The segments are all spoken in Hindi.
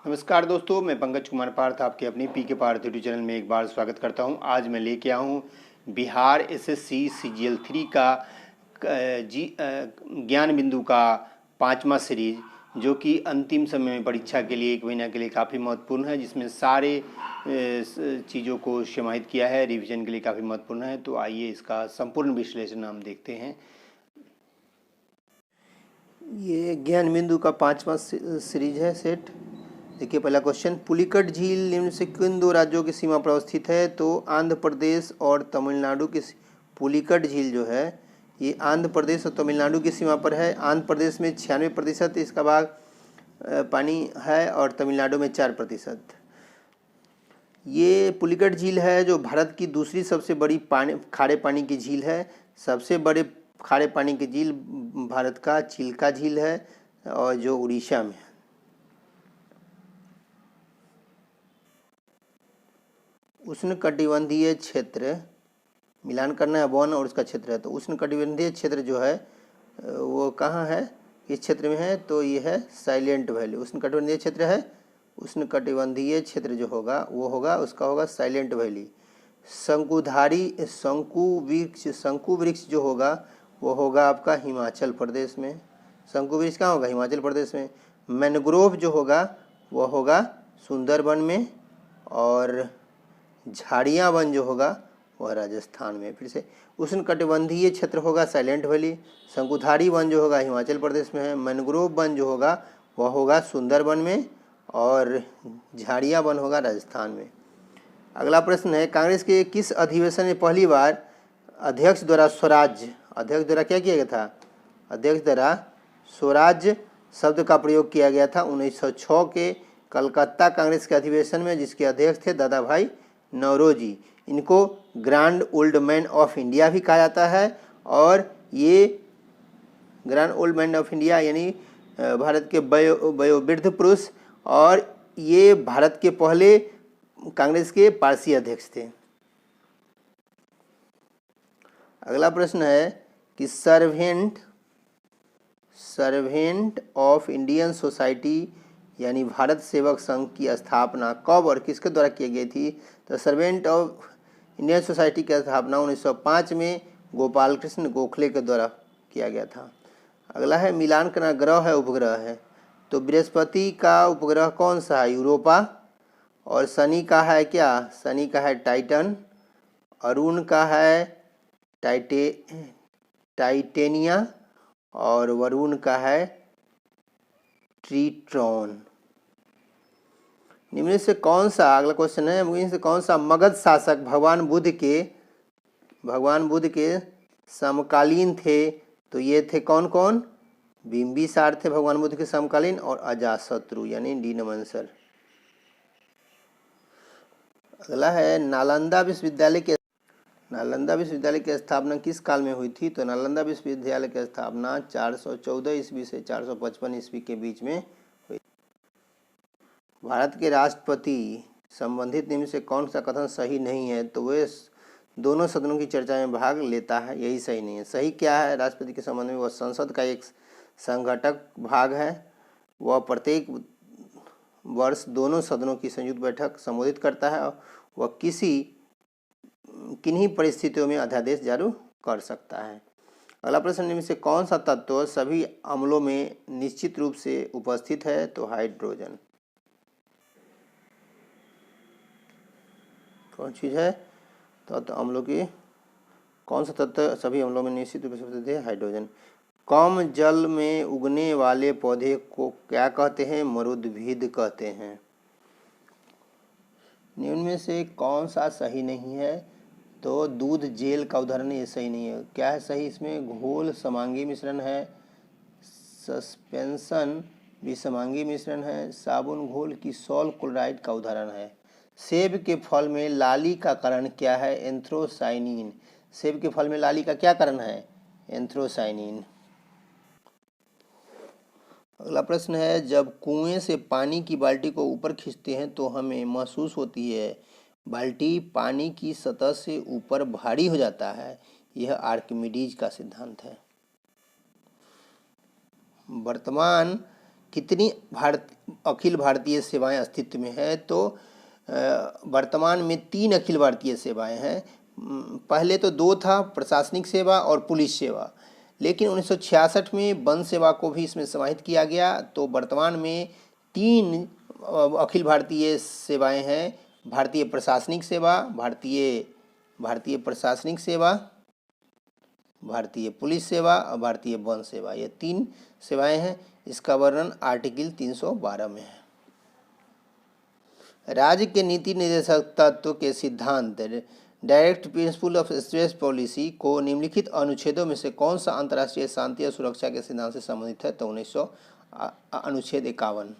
नमस्कार दोस्तों, मैं पंकज कुमार पार्थ आपके अपनी पी के पार्थ यूट्यूब चैनल में एक बार स्वागत करता हूं। आज मैं लेके आया हूं बिहार एसएससी सीजीएल 3 का ज्ञान बिंदु का 5वां सीरीज, जो कि अंतिम समय में परीक्षा के लिए 1 महीना के लिए काफ़ी महत्वपूर्ण है, जिसमें सारे चीज़ों को समाहित किया है, रिवीजन के लिए काफ़ी महत्वपूर्ण है। तो आइए इसका संपूर्ण विश्लेषण हम देखते हैं। ये ज्ञान बिंदु का 5वां सीरीज है सेट। देखिए पहला क्वेश्चन, पुलिकट झील निम्न से किन दो राज्यों की सीमा पर अवस्थित है? तो आंध्र प्रदेश और तमिलनाडु की। पुलिकट झील जो है ये आंध्र प्रदेश और तमिलनाडु की सीमा पर है। आंध्र प्रदेश में 96% इसका भाग पानी है और तमिलनाडु में 4%। ये पुलिकट झील है जो भारत की दूसरी सबसे बड़ी खारे पानी की झील है। सबसे बड़े खारे पानी की झील भारत का चिल्का झील है और जो उड़ीसा में है। उष्णकटिबंधीय क्षेत्र, मिलान करना है वन और उसका क्षेत्र है। तो उष्णकटिबंधीय क्षेत्र जो है वो कहाँ है, किस क्षेत्र में है? तो ये है साइलेंट वैली। उष्णकटिबंधीय क्षेत्र है, उष्णकटिबंधीय क्षेत्र जो होगा वो होगा उसका होगा साइलेंट वैली। शंकु वृक्ष जो होगा वो होगा आपका हिमाचल प्रदेश में। शंकु वृक्ष कहाँ होगा? हिमाचल प्रदेश में। मैनग्रोव जो होगा वो होगा सुंदरबन में, और झाड़ियाँ वन जो होगा वह राजस्थान में। फिर से, उष्णकटिबंधीय क्षेत्र होगा साइलेंट वैली, शंकुधारी वन जो होगा हिमाचल प्रदेश में है, मैनग्रोव वन जो होगा वह होगा सुंदरबन में, और झाड़ियाँ वन होगा राजस्थान में। अगला प्रश्न है, कांग्रेस के किस अधिवेशन में पहली बार अध्यक्ष द्वारा क्या किया गया था? अध्यक्ष द्वारा स्वराज्य शब्द का प्रयोग किया गया था 1906 के कलकत्ता कांग्रेस के अधिवेशन में, जिसके अध्यक्ष थे दादा भाई नौरोजी। इनको grand old man of India भी कहा जाता है, और ये grand old man of India यानी भारत के वयोवृद्ध पुरुष, और ये भारत के पहले कांग्रेस के पारसी अध्यक्ष थे। अगला प्रश्न है कि सर्वेंट ऑफ इंडियन सोसाइटी यानी भारत सेवक संघ की स्थापना कब और किसके द्वारा की गई थी? तो सर्वेंट ऑफ इंडियन सोसाइटी की स्थापना 1905 में गोपाल कृष्ण गोखले के द्वारा किया गया था। अगला है, मिलान करना ग्रह है उपग्रह है? तो बृहस्पति का उपग्रह कौन सा है? यूरोपा। और शनि का है क्या? शनि का है टाइटन। अरुण का है टाइटेनिया, और वरुण का है ट्रिटॉन। निम्न से कौन सा, अगला क्वेश्चन है, इनमें से कौन सा मगध शासक भगवान बुद्ध के समकालीन थे? तो ये थे कौन कौन? बिंबिसार थे भगवान बुद्ध के समकालीन, और अजातशत्रु यानी डीनमंसर। अगला है, नालंदा विश्वविद्यालय की स्थापना किस काल में हुई थी? तो नालंदा विश्वविद्यालय की स्थापना 414 ईस्वी से 455 ईस्वी के बीच में हुई। भारत के राष्ट्रपति संबंधित निम्न से कौन सा कथन सही नहीं है? तो वे दोनों सदनों की चर्चा में भाग लेता है, यही सही नहीं है। सही क्या है राष्ट्रपति के संबंध में? वह संसद का एक संघटक भाग है, वह प्रत्येक वर्ष दोनों सदनों की संयुक्त बैठक संबोधित करता है, वह किन्हीं परिस्थितियों में अध्यादेश जारी कर सकता है। अगला प्रश्न, निम्न से कौन सा तत्व सभी अम्लों में निश्चित रूप से उपस्थित है? तो हाइड्रोजन। कौन चीज है? तो अम्लों की कौन सा तत्व सभी अम्लों में निश्चित रूप से उपस्थित है? हाइड्रोजन। कम जल में उगने वाले पौधे को क्या कहते हैं? मरुद्भिद कहते हैं। निम्न में से कौन सा सही नहीं है? तो दूध जेल का उदाहरण ये सही नहीं है। क्या है सही इसमें? घोल समांगी मिश्रण है, सस्पेंशन भी समांगी मिश्रण है, साबुन घोल की सॉल क्लोराइड का उदाहरण है। सेब के फल में लाली का कारण क्या है? एंथ्रोसाइनिन। सेब के फल में लाली का क्या कारण है? एंथ्रोसाइनिन। अगला प्रश्न है, जब कुएं से पानी की बाल्टी को ऊपर खींचते हैं तो हमें महसूस होती है बाल्टी पानी की सतह से ऊपर भारी हो जाता है। यह आर्किमिडीज का सिद्धांत है। वर्तमान कितनी अखिल भारतीय सेवाएं अस्तित्व में है? तो वर्तमान में 3 अखिल भारतीय सेवाएं हैं। पहले तो 2 था, प्रशासनिक सेवा और पुलिस सेवा, लेकिन 1966 में वन सेवा को भी इसमें समाहित किया गया। तो वर्तमान में 3 अखिल भारतीय सेवाएं हैं, भारतीय प्रशासनिक सेवा, भारतीय प्रशासनिक सेवा, भारतीय पुलिस सेवा और भारतीय वन सेवा। ये 3 सेवाएं हैं। इसका वर्णन आर्टिकल 312 में है। राज्य के नीति निर्देशक तत्व के सिद्धांत direct principle of state policy को निम्नलिखित अनुच्छेदों में से कौन सा अंतर्राष्ट्रीय शांति और सुरक्षा के सिद्धांत से संबंधित है? तो 1900 अनुच्छेद 51।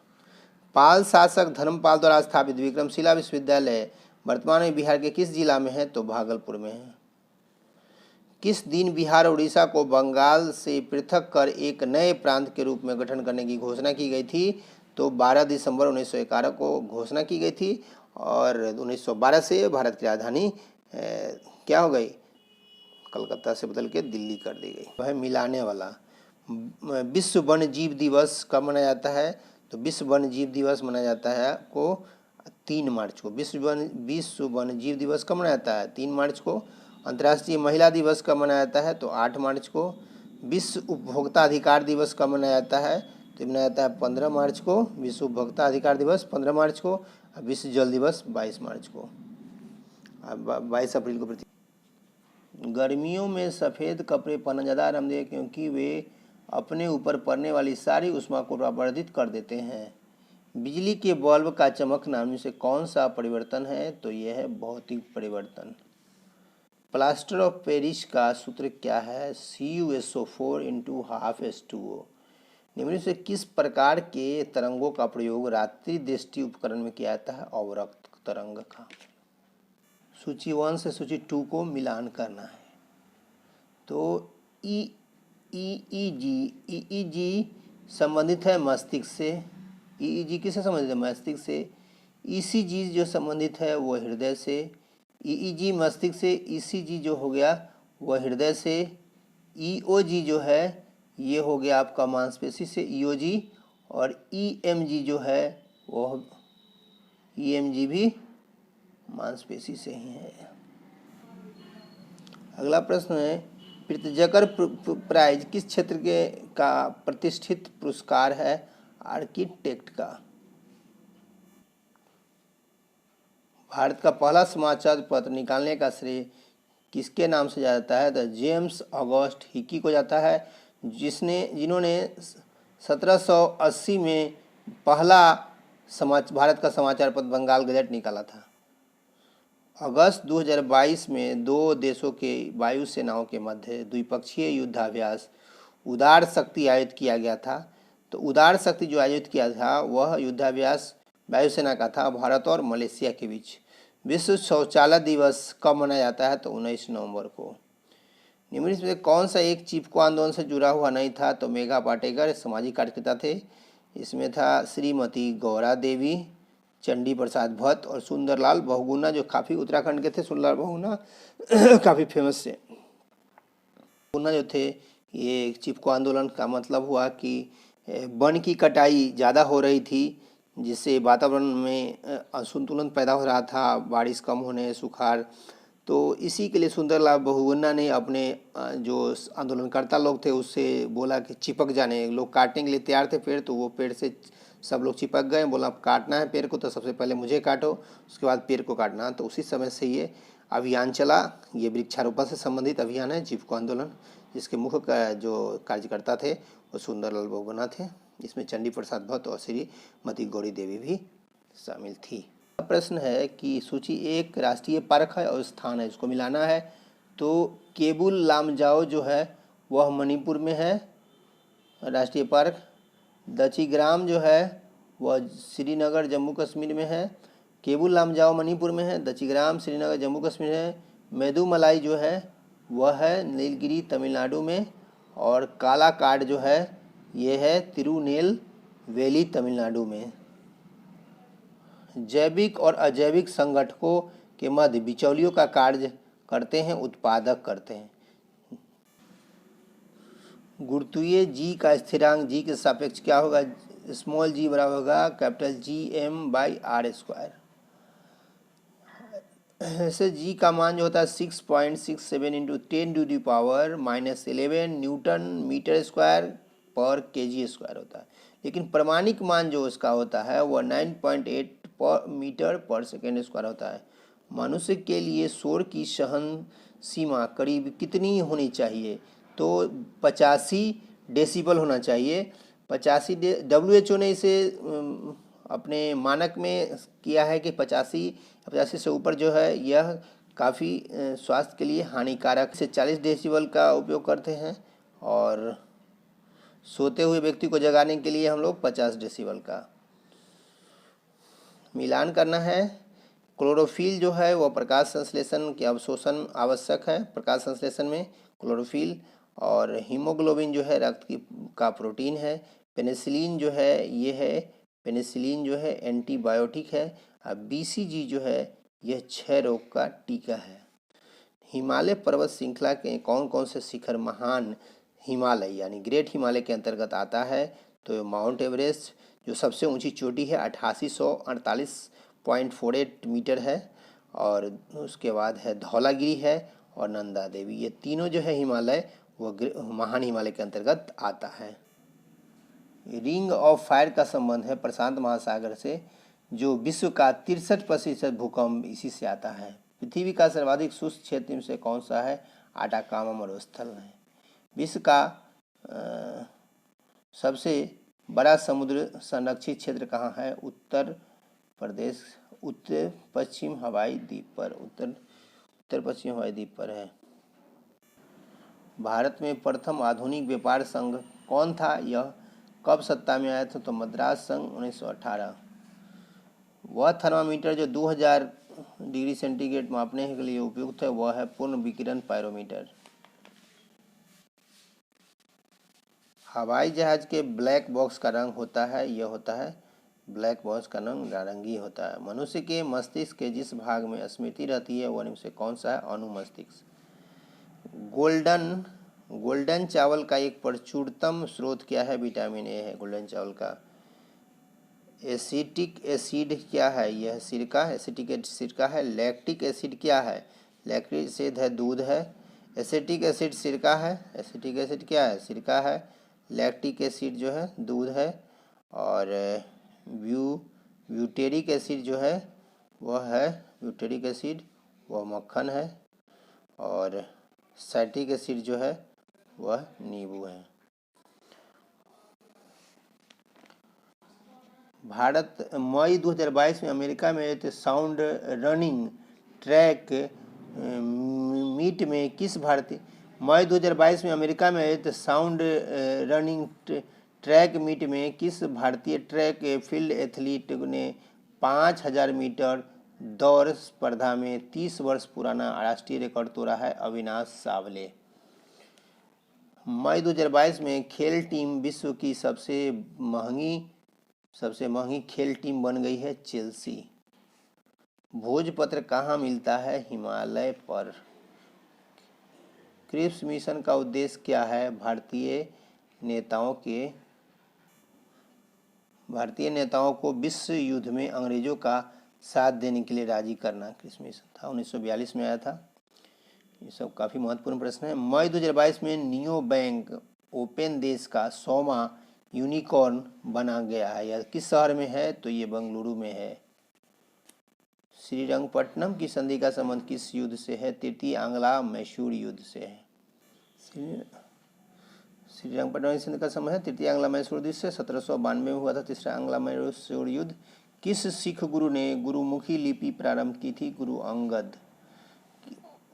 पाल शासक धर्मपाल द्वारा स्थापित विक्रमशिला विश्वविद्यालय वर्तमान में बिहार के किस जिला में है? तो भागलपुर में है। किस दिन बिहार और उड़ीसा को बंगाल से पृथक कर एक नए प्रांत के रूप में गठन करने की घोषणा की गई थी? तो 12 दिसंबर 1911 को घोषणा की गई थी और 1912 से भारत की राजधानी क्या हो गई? कलकत्ता से बदल के दिल्ली कर दी गई। वह मिलाने वाला। विश्व वन्य जीव दिवस कब मनाया जाता है? तो विश्व वन्य जीव दिवस मनाया जाता है को 3 मार्च को। विश्व वन्य जीव दिवस कब मनाया जाता है? 3 मार्च को। अंतर्राष्ट्रीय महिला दिवस कब मनाया जाता है? तो 8 मार्च को। विश्व उपभोक्ता अधिकार दिवस कब मनाया जाता है? तो मनाया जाता है 15 मार्च को। विश्व उपभोक्ता अधिकार दिवस 15 मार्च को। विश्व जल दिवस 22 मार्च को। 22 अप्रैल को गर्मियों में सफ़ेद कपड़े पहनना ज़्यादा आरामदेह क्योंकि वे अपने ऊपर पड़ने वाली सारी ऊष्मा को प्रवर्धित कर देते हैं। बिजली के बल्ब का चमकना में से कौन सा परिवर्तन है? तो यह है भौतिक परिवर्तन। प्लास्टर ऑफ पेरिस का सूत्र क्या है? CuSO4 × ½ H2O। निम्न से किस प्रकार के तरंगों का प्रयोग रात्रि दृष्टि उपकरण में किया जाता है? अवरक्त तरंग का। सूची 1 से सूची 2 को मिलान करना है। तो EEG संबंधित है मस्तिष्क से। EEG किससे संबंधित है? मस्तिष्क से। ECG जो संबंधित है वो हृदय से। EEG मस्तिष्क से, ECG जो हो गया वह हृदय से। EOG जो है ये हो गया आपका मांसपेशी से EOG, और EMG जो है वो EMG भी मांसपेशी से ही है। अगला प्रश्न है प्रित्जकर प्राइज किस क्षेत्र के का प्रतिष्ठित पुरस्कार है? आर्किटेक्ट का। भारत का पहला समाचार पत्र निकालने का श्रेय किसके नाम से जाता है? तो जेम्स ऑगस्ट हिकी को जाता है, जिन्होंने 1780 में पहला भारत का समाचार पत्र बंगाल गजट निकाला था। अगस्त 2022 में 2 देशों के वायु सेनाओं के मध्य द्विपक्षीय युद्धाभ्यास उदार शक्ति आयोजित किया गया था। तो उदार शक्ति जो आयोजित किया था वह युद्धाभ्यास वायुसेना का था भारत और मलेशिया के बीच। विश्व शौचालय दिवस कब मनाया जाता है? तो 19 नवंबर को। निम्नलिखित में कौन सा एक चिपको आंदोलन से जुड़ा हुआ नहीं था? तो मेघा पाटेकर सामाजिक कार्यकर्ता थे। इसमें था श्रीमती गौरा देवी, चंडी प्रसाद भट्ट और सुंदरलाल बहुगुणा, जो काफ़ी उत्तराखंड के थे। सुंदरलाल बहुगुणा काफ़ी फेमस थे। बहुगुणा जो थे, ये चिपको आंदोलन का मतलब हुआ कि वन की कटाई ज़्यादा हो रही थी, जिससे वातावरण में असंतुलन पैदा हो रहा था, बारिश कम होने, सुखाड़। तो इसी के लिए सुंदरलाल बहुगुणा ने अपने जो आंदोलनकर्ता लोग थे उससे बोला कि चिपक जाने। लोग काटने के लिए तैयार थे पेड़, तो वो पेड़ से सब लोग चिपक गए। बोला काटना है पेड़ को तो सबसे पहले मुझे काटो, उसके बाद पेड़ को काटना। तो उसी समय से ये अभियान चला। ये वृक्षारोपण से संबंधित अभियान है चिपको आंदोलन, जिसके मुख्य जो कार्यकर्ता थे वो सुंदरलाल बहुगुणा थे। इसमें चंडी प्रसाद भट्ट और श्रीमती गौरी देवी भी शामिल थी। प्रश्न है कि सूची 1 राष्ट्रीय पार्क है और स्थान है, इसको मिलाना है। तो केबुल लामजाओ जो है वह मणिपुर में है राष्ट्रीय पार्क। दचिग्राम जो है वह श्रीनगर जम्मू कश्मीर में है। केबुल लामजाओ मणिपुर में है, दचिग्राम श्रीनगर जम्मू कश्मीर है। मेदुमलाई जो है वह है नीलगिरी तमिलनाडु में, और कालाकाड जो है ये है तिरुनेलवेली तमिलनाडु में। जैविक और अजैविक संगठकों के मध्य बिचौलियों का कार्य करते हैं, उत्पादक करते हैं। गुरुत्वीय जी का स्थिरांक जी के सापेक्ष क्या होगा? स्मॉल जी बराबर होगा कैपिटल GM/R²। ऐसे जी का मान जो होता है 6.67 इंटू 10⁻⁻11 न्यूटन मीटर स्क्वायर पर kg² होता है। लेकिन प्रमाणिक मान जो उसका होता है वह 9.8 मीटर पर सेकेंड स्क्वायर होता है। मनुष्य के लिए शोर की सहन सीमा करीब कितनी होनी चाहिए? तो 85 डेसिबल होना चाहिए। 85 WHO ने इसे अपने मानक में किया है कि 85 से ऊपर जो है यह काफ़ी स्वास्थ्य के लिए हानिकारक से 40 डेसिबल का उपयोग करते हैं, और सोते हुए व्यक्ति को जगाने के लिए हम लोग 50 डेसिबल का मिलान करना है। क्लोरोफिल जो है वह प्रकाश संश्लेषण के अवशोषण आवश्यक है प्रकाश संश्लेषण में क्लोरोफिल, और हीमोग्लोबिन जो है रक्त की का प्रोटीन है। पेनिसिलिन जो है एंटीबायोटिक है। अब BCG जो है यह क्षय रोग का टीका है। हिमालय पर्वत श्रृंखला के कौन कौन से शिखर महान हिमालय यानी ग्रेट हिमालय के अंतर्गत आता है? तो माउंट एवरेस्ट जो सबसे ऊंची चोटी है 8848.48 मीटर है, और उसके बाद है धौलागिरी है और नंदा देवी। ये तीनों जो है हिमालय वह महान हिमालय के अंतर्गत आता है। रिंग ऑफ फायर का संबंध है प्रशांत महासागर से, जो विश्व का 63% भूकंप इसी से आता है। पृथ्वी का सर्वाधिक शुष्क क्षेत्र में से कौन सा है? आटाकामा मरुस्थल है। विश्व का सबसे बड़ा समुद्र संरक्षित क्षेत्र कहाँ है? उत्तर प्रदेश उत्तर पश्चिम हवाई द्वीप पर है। भारत में प्रथम आधुनिक व्यापार संघ कौन था? यह कब सत्ता में आया था? तो मद्रास संघ 1918। वह थर्मामीटर जो 2000 डिग्री सेंटीग्रेड मापने के लिए उपयुक्त है वह है पूर्ण विकिरण पायरोमीटर। हवाई जहाज के ब्लैक बॉक्स का रंग होता है, यह होता है ब्लैक बॉक्स का रंग नारंगी होता है। मनुष्य के मस्तिष्क के जिस भाग में स्मृति रहती है वह से कौन सा है? अनुमस्तिष्क। गोल्डन चावल का एक प्रचुरतम स्रोत क्या है? विटामिन ए है गोल्डन चावल का। एसिटिक एसिड क्या है? यह सिरका एसिटिक एसिड सिरका है। लैक्टिक एसिड क्या है? लैक्टिक एसिड है दूध है। एसिटिक एसिड सिरका है। एसिटिक एसिड क्या है? सिरका है। लैक्टिक एसिड जो है दूध है, और ब्यूटेरिक एसिड जो है वह है ब्यूटेरिक एसिड वह मक्खन है, और साइट्रिक एसिड जो है वह नींबू है। भारत मई 2022 में अमेरिका में एक साउंड रनिंग ट्रैक मीट में किस भारतीय मई 2022 में अमेरिका में एक साउंड रनिंग ट्रैक मीट में किस भारतीय ट्रैक फील्ड एथलीट ने 5000 मीटर दौड़ स्पर्धा में 30 वर्ष पुराना राष्ट्रीय रिकॉर्ड तोड़ा है? अविनाश सावले। मई 2022 में खेल टीम विश्व की सबसे महंगी खेल टीम बन गई है चेल्सी। भोजपत्र कहाँ मिलता है? हिमालय पर। क्रिप्स मिशन का उद्देश्य क्या है? भारतीय नेताओं को विश्व युद्ध में अंग्रेजों का साथ देने के लिए राजी करना क्रिप्स मिशन था। 1942 में आया था। ये सब काफ़ी महत्वपूर्ण प्रश्न है। मई 2022 में नियो बैंक ओपन देश का 100वां यूनिकॉर्न बना गया है। यह किस शहर में है? तो ये बेंगलुरु में है। श्रीरंगपट्टनम की संधि का संबंध किस युद्ध से है? तृतीय आंग्ला मैसूर युद्ध से है। श्रीरंगपट्टनम की संधि का संबंध है तृतीय आंग्ला मैसूर युद्ध से 1792 में हुआ था तीसरा आंग्ला मैसूर युद्ध। किस सिख गुरु ने गुरुमुखी लिपि प्रारंभ की थी? गुरु अंगद।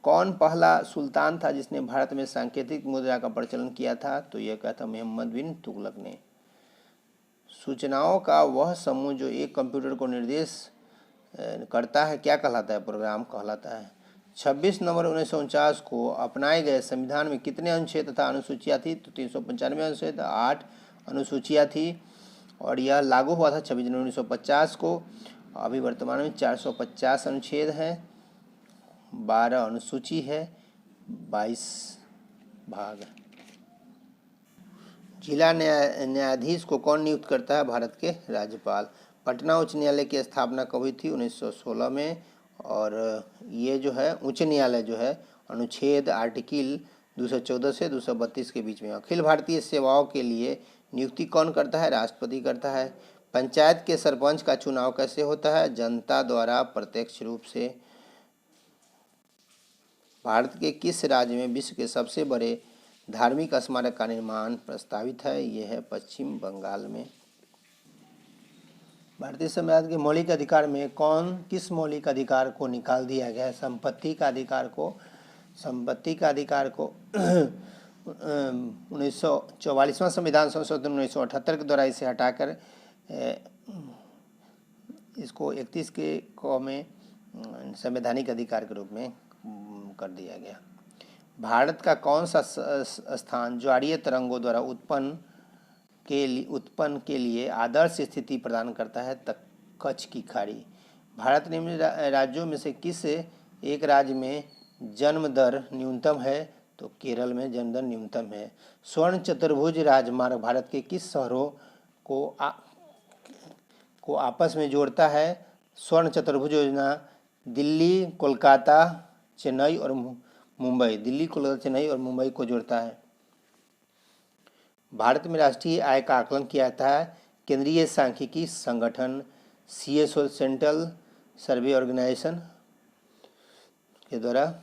कौन पहला सुल्तान था जिसने भारत में सांकेतिक मुद्रा का प्रचलन किया था? तो यह क्या था? मोहम्मद बिन तुगलक ने। सूचनाओं का वह समूह जो एक कंप्यूटर को निर्देश करता है क्या कहलाता है? प्रोग्राम कहलाता है। 26 नवंबर 1949 को अपनाए गए संविधान में कितने अनुच्छेद तथा अनुसूचियाँ थी? तो 395 अनुच्छेद 8 अनुसूचियाँ थी, और यह लागू हुआ था 26 जनवरी 1950 को। अभी वर्तमान में 450 अनुच्छेद हैं, 12 अनुसूची है, 22 भाग। जिला न्यायाधीश को कौन नियुक्त करता है? भारत के राज्यपाल। पटना उच्च न्यायालय की स्थापना कब हुई थी? 1916 में। और ये जो है उच्च न्यायालय जो है अनुच्छेद आर्टिकल 214 से 232 के बीच में। अखिल भारतीय सेवाओं के लिए नियुक्ति कौन करता है? राष्ट्रपति करता है। पंचायत के सरपंच का चुनाव कैसे होता है? जनता द्वारा प्रत्यक्ष रूप से। भारत के किस राज्य में विश्व के सबसे बड़े धार्मिक स्मारक का निर्माण प्रस्तावित है? यह है पश्चिम बंगाल में। भारतीय संविधान के मौलिक अधिकार में किस मौलिक अधिकार को निकाल दिया गया है? संपत्ति का अधिकार को 1944वां संविधान संशोधन 1978 के द्वारा इसे हटाकर इसको 31 के क में संवैधानिक अधिकार के रूप में कर दिया गया। भारत का कौन सा स्थान ज्वारीय तरंगों द्वारा उत्पन्न के लिए आदर्श स्थिति प्रदान करता है? कच्छ की खाड़ी। भारत निम्न राज्यों में से किस एक राज्य में जन्म दर न्यूनतम है? तो केरल में जन्म दर न्यूनतम है। स्वर्ण चतुर्भुज राजमार्ग भारत के किस शहरों को आपस में जोड़ता है? स्वर्ण चतुर्भुज योजना दिल्ली, कोलकाता, चेन्नई और मुंबई। दिल्ली, कोलकाता, चेन्नई और मुंबई को जोड़ता है। भारत में राष्ट्रीय आय का आकलन किया जाता है केंद्रीय सांख्यिकी संगठन CSO सेंट्रल सर्वे ऑर्गेनाइजेशन के द्वारा,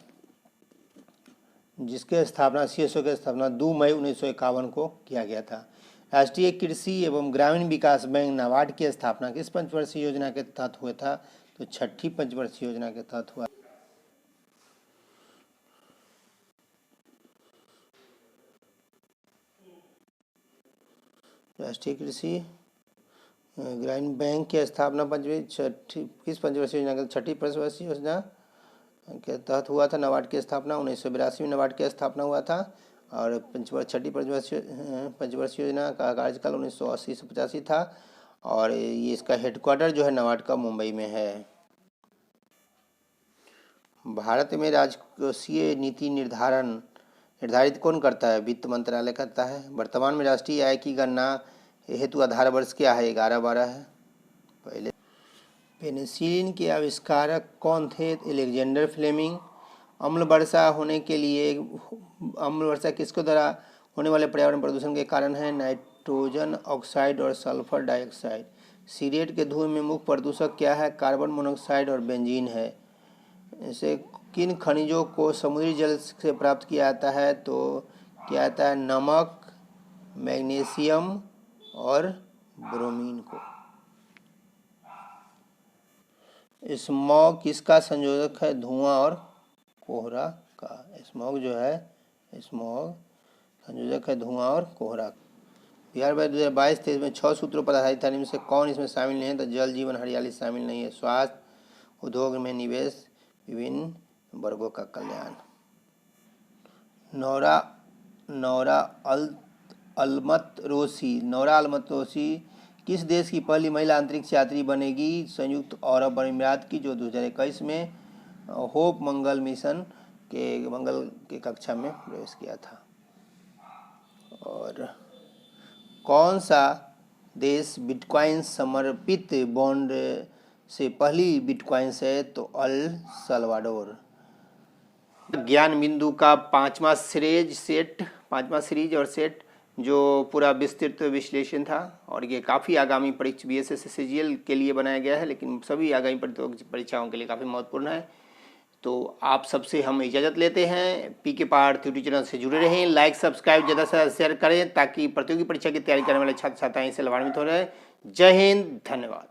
जिसके स्थापना CSO की स्थापना 2 मई 1951 को किया गया था। राष्ट्रीय कृषि एवं ग्रामीण विकास बैंक नाबार्ड की स्थापना किस पंचवर्षीय योजना के तहत हुआ था? तो 6ठी पंचवर्षीय योजना के तहत हुआ। राष्ट्रीय कृषि ग्रामीण बैंक की स्थापना किस पंचवर्षीय योजना के? 6ठी पंचवर्षीय योजना के तहत हुआ था। नाबार्ड की स्थापना 1982 में नाबार्ड की स्थापना हुआ था। और 6ठी पंचवर्षीय योजना का कार्यकाल 1980 से 85 था। और ये इसका हेडक्वार्टर जो है नाबार्ड का मुंबई में है। भारत में राजकोषीय नीति निर्धारित कौन करता है? वित्त मंत्रालय करता है। वर्तमान में राष्ट्रीय आय की गणना हेतु आधार वर्ष क्या है? 11-12 है। पहले पेनिसिलिन के आविष्कारक कौन थे? Alexander Fleming. अम्ल वर्षा किसके द्वारा होने वाले पर्यावरण प्रदूषण के कारण है? नाइट्रोजन ऑक्साइड और सल्फर डाइऑक्साइड। सिगरेट के धुएं में मुख्य प्रदूषक क्या है? कार्बन मोनोऑक्साइड और बेंजीन है। इसे किन खनिजों को समुद्री जल से प्राप्त किया जाता है? तो क्या आता है? नमक, मैग्नीशियम और ब्रोमीन को। स्मॉग किसका संयोजक है? धुआं और कोहरा का। स्मॉग जो है संयोजक है धुआं और कोहरा। बिहार में 2022-23 में 6 सूत्रों पर आधारित था। इनमें से कौन इसमें शामिल नहीं है? तो जल जीवन हरियाली शामिल नहीं है। स्वास्थ्य, उद्योग में निवेश, विभिन्न वर्गों का कल्याण। नौरा अलमतरोसी किस देश की पहली महिला अंतरिक्ष यात्री बनेगी? संयुक्त अरब अमीरात की, जो 2021 में होप मंगल मिशन के मंगल के कक्षा में प्रवेश किया था। और कौन सा देश बिटकॉइन समर्पित बॉन्ड से पहली बिटकॉइंस है? तो अल सल्वाडोर। ज्ञान बिंदु का 5वां सीरीज और सेट जो पूरा विस्तृत विश्लेषण था। और ये काफ़ी आगामी परीक्षा BSS CGL के लिए बनाया गया है, लेकिन सभी आगामी परीक्षाओं के लिए काफ़ी महत्वपूर्ण है। तो आप सबसे हम इजाज़त लेते हैं। PK पहाड़ थ्योरी चैनल से जुड़े रहें। लाइक सब्सक्राइब ज़्यादा से ज़्यादा शेयर करें ताकि प्रतियोगी परीक्षा की तैयारी करने वाले छात्र छात्राएं इससे लाभान्वित हो रहे हैं। जय हिंद, धन्यवाद।